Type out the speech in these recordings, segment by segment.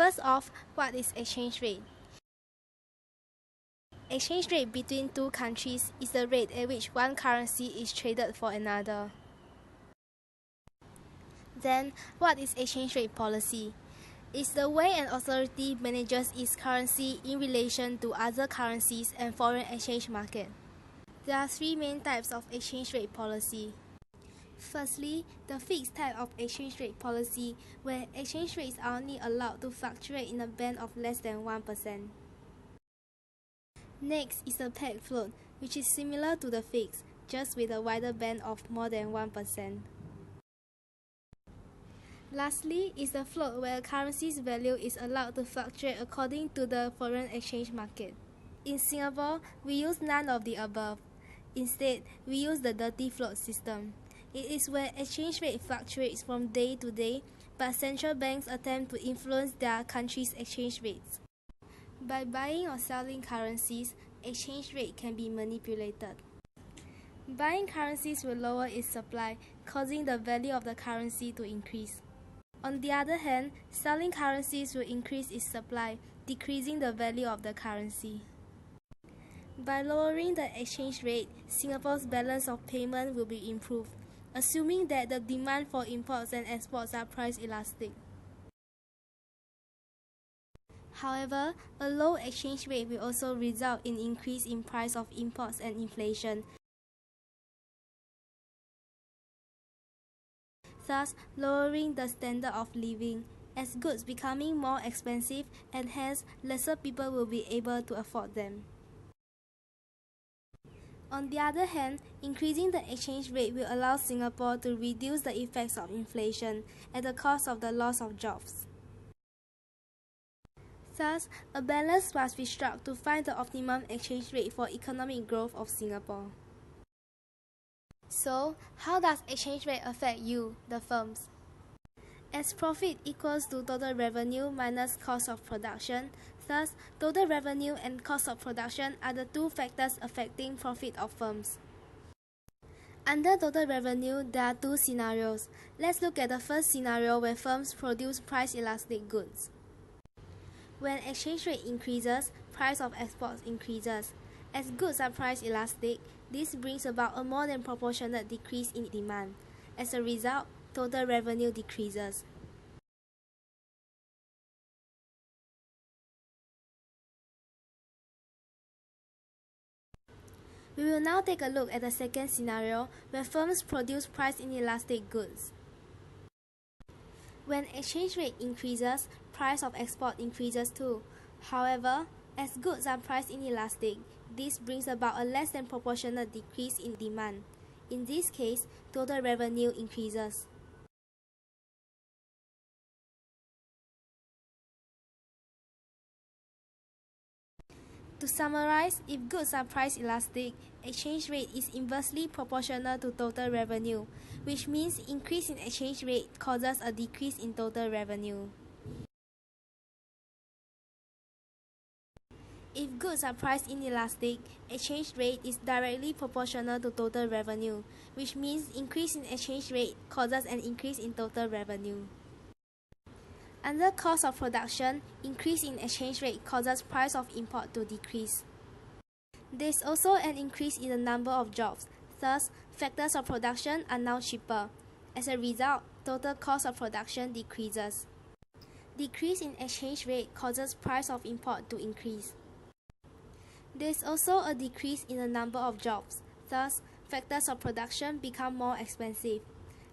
First off, what is exchange rate? Exchange rate between two countries is the rate at which one currency is traded for another. Then, what is exchange rate policy? It's the way an authority manages its currency in relation to other currencies and foreign exchange market. There are three main types of exchange rate policy. Firstly, the fixed type of exchange rate policy, where exchange rates are only allowed to fluctuate in a band of less than 1%. Next is the pegged float, which is similar to the fixed, just with a wider band of more than 1%. Lastly is the float, where a currency's value is allowed to fluctuate according to the foreign exchange market. In Singapore, we use none of the above. Instead, we use the dirty float system. It is where exchange rate fluctuates from day to day, but central banks attempt to influence their country's exchange rates. By buying or selling currencies, exchange rate can be manipulated. Buying currencies will lower its supply, causing the value of the currency to increase. On the other hand, selling currencies will increase its supply, decreasing the value of the currency. By lowering the exchange rate, Singapore's balance of payment will be improved, assuming that the demand for imports and exports are price elastic. However, a low exchange rate will also result in increase in price of imports and inflation, thus lowering the standard of living, as goods becoming more expensive and hence lesser people will be able to afford them. On the other hand, increasing the exchange rate will allow Singapore to reduce the effects of inflation at the cost of the loss of jobs. Thus, a balance must be struck to find the optimum exchange rate for economic growth of Singapore. So, how does exchange rate affect you, the firms? As profit equals to total revenue minus cost of production, thus total revenue and cost of production are the two factors affecting profit of firms. Under total revenue, there are two scenarios. Let's look at the first scenario, where firms produce price elastic goods. When exchange rate increases, price of exports increases. As goods are price elastic, this brings about a more than proportionate decrease in demand. As a result, total revenue decreases. We will now take a look at the second scenario, where firms produce price inelastic goods. When exchange rate increases, price of export increases too. However, as goods are price inelastic, this brings about a less than proportionate decrease in demand. In this case, total revenue increases. To summarize, if goods are price elastic, exchange rate is inversely proportional to total revenue, which means increase in exchange rate causes a decrease in total revenue. If goods are price inelastic, exchange rate is directly proportional to total revenue, which means increase in exchange rate causes an increase in total revenue. Under cost of production, increase in exchange rate causes price of import to decrease. There is also an increase in the number of jobs, thus factors of production are now cheaper. As a result, total cost of production decreases. Decrease in exchange rate causes price of import to increase. There is also a decrease in the number of jobs, thus factors of production become more expensive.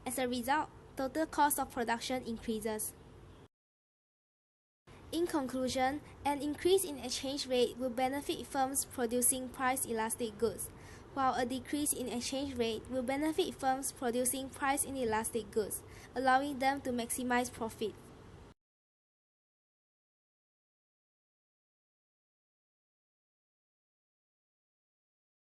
As a result, total cost of production increases. In conclusion, an increase in exchange rate will benefit firms producing price elastic goods, while a decrease in exchange rate will benefit firms producing price inelastic goods, allowing them to maximize profit.